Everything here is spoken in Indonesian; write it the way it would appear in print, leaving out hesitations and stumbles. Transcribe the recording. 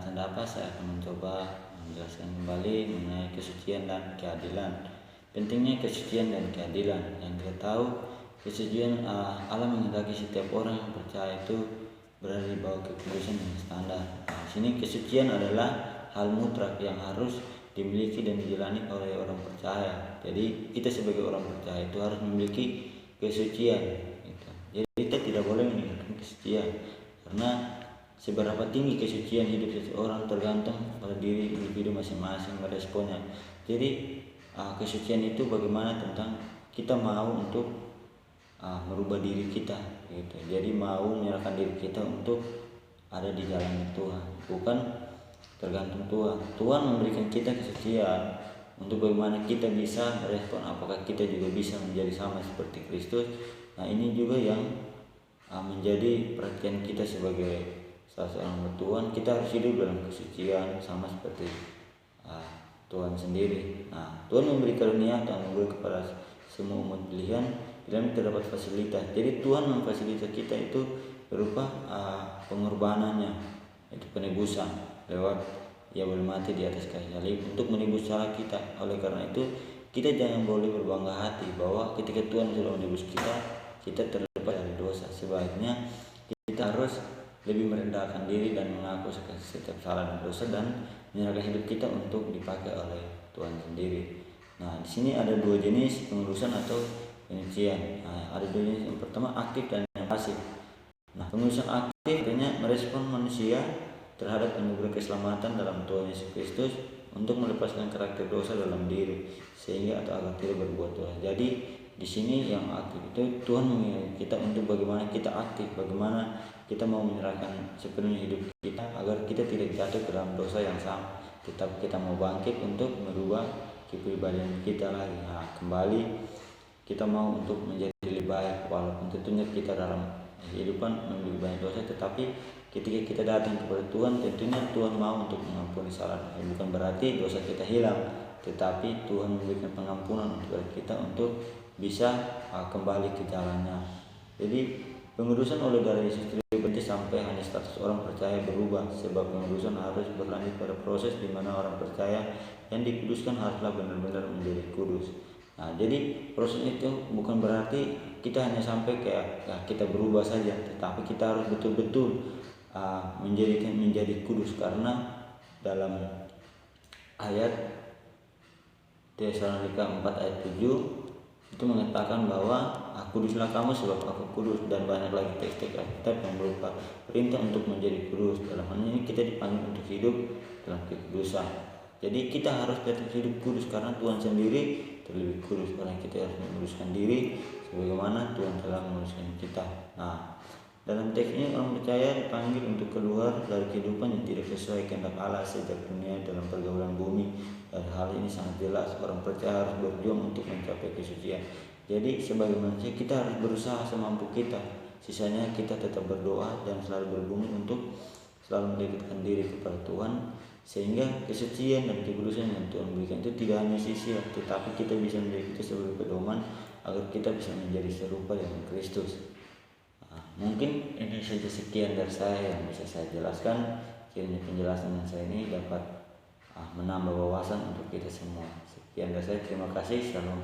tanda apa saya akan mencoba menjelaskan kembali mengenai kesucian dan keadilan. Pentingnya kesucian dan keadilan. Yang kita tahu, kesucian Allah menghendaki setiap orang yang percaya itu berada di bawah kekudusan dan standar. Di sini kesucian adalah hal mutlak yang harus dimiliki dan dijalani oleh orang percaya. Jadi kita sebagai orang percaya itu harus memiliki kesucian. Jadi kita tidak boleh meninggalkan kesucian, karena seberapa tinggi kesucian hidup seseorang tergantung pada diri individu masing-masing meresponnya. Jadi kesucian itu bagaimana tentang kita mau untuk merubah diri kita, gitu. Jadi mau menyerahkan diri kita untuk ada di jalan Tuhan, bukan tergantung Tuhan. Tuhan memberikan kita kesucian untuk bagaimana kita bisa merespon, apakah kita juga bisa menjadi sama seperti Kristus. Nah, ini juga yang menjadi perhatian kita sebagai salah seorang bertuhan. Kita harus hidup dalam kesucian sama seperti Tuhan sendiri. Nah, Tuhan memberi karunia dan anugerah kepada semua umat pilihan, dalam terdapat fasilitas. Jadi Tuhan memfasilitasi kita itu berupa pengorbanannya, itu penebusan lewat Ia boleh mati di atas kayu salib untuk menebus salah kita. Oleh karena itu kita jangan boleh berbangga hati bahwa ketika Tuhan sudah menebus kita terlepas dari dosa. Sebaiknya kita harus lebih merendahkan diri dan mengaku setiap salah dan dosa, dan menyerahkan hidup kita untuk dipakai oleh Tuhan sendiri. Nah, di sini ada dua jenis pengudusan atau penyucian. Ada dua jenis. Yang pertama aktif dan yang pasif. Nah, pengudusan aktif artinya merespon manusia terhadap anugerah keselamatan dalam Tuhan Yesus Kristus untuk melepaskan karakter dosa dalam diri sehingga atau agar tidak berbuat dosa. Jadi di sini yang aktif itu Tuhan mengingatkan kita untuk bagaimana kita aktif, bagaimana kita mau menyerahkan sepenuhnya hidup kita agar kita tidak jatuh ke dalam dosa yang sama, tetapi kita mau bangkit untuk merubah kepribadian kita lagi. Nah, kembali kita mau untuk menjadi lebih baik, walaupun tentunya kita dalam kehidupan memiliki banyak dosa, tetapi ketika kita datang kepada Tuhan, tentunya Tuhan mau untuk mengampuni salah. Bukan berarti dosa kita hilang, tetapi Tuhan memberikan pengampunan untuk kita untuk bisa kembali ke jalannya. Jadi pengudusan oleh darah Yesus berarti sampai hanya status orang percaya berubah, sebab pengudusan harus berlanjut pada proses di mana orang percaya yang dikuduskan haruslah benar-benar menjadi kudus. Nah, jadi proses itu bukan berarti kita hanya sampai kayak kita berubah saja, tetapi kita harus betul-betul menjadi kudus, karena dalam ayat Tesalonika 4 ayat 7 itu mengatakan bahwa kuduslah kamu sebab aku kudus, dan banyak lagi teks-teks Alkitab yang berupa perintah untuk menjadi kudus. Dalam hal ini kita dipanggil untuk hidup dalam kekudusan. Jadi kita harus tetap hidup kudus karena Tuhan sendiri terlebih kudus, karena kita harus menguduskan diri sebagaimana Tuhan telah menguduskan kita. Nah, dalam teks ini orang percaya dipanggil untuk keluar dari kehidupan yang tidak sesuai kehendak Allah sejak dunia dalam pergaulan bumi. Dan hal ini sangat jelas, orang percaya harus berjuang untuk mencapai kesucian. Jadi sebagai manusia kita harus berusaha semampu kita. Sisanya kita tetap berdoa dan selalu berbumi untuk selalu mendekatkan diri kepada Tuhan, sehingga kesucian dan kekudusan yang Tuhan berikan itu tidak hanya sia-sia, tetapi kita bisa menjadi kita sebagai pedoman agar kita bisa menjadi serupa dengan Kristus. Mungkin ini saja sekian dari saya yang bisa saya jelaskan. Kiranya penjelasan saya ini dapat menambah wawasan untuk kita semua. Sekian dari saya, terima kasih. Shalom.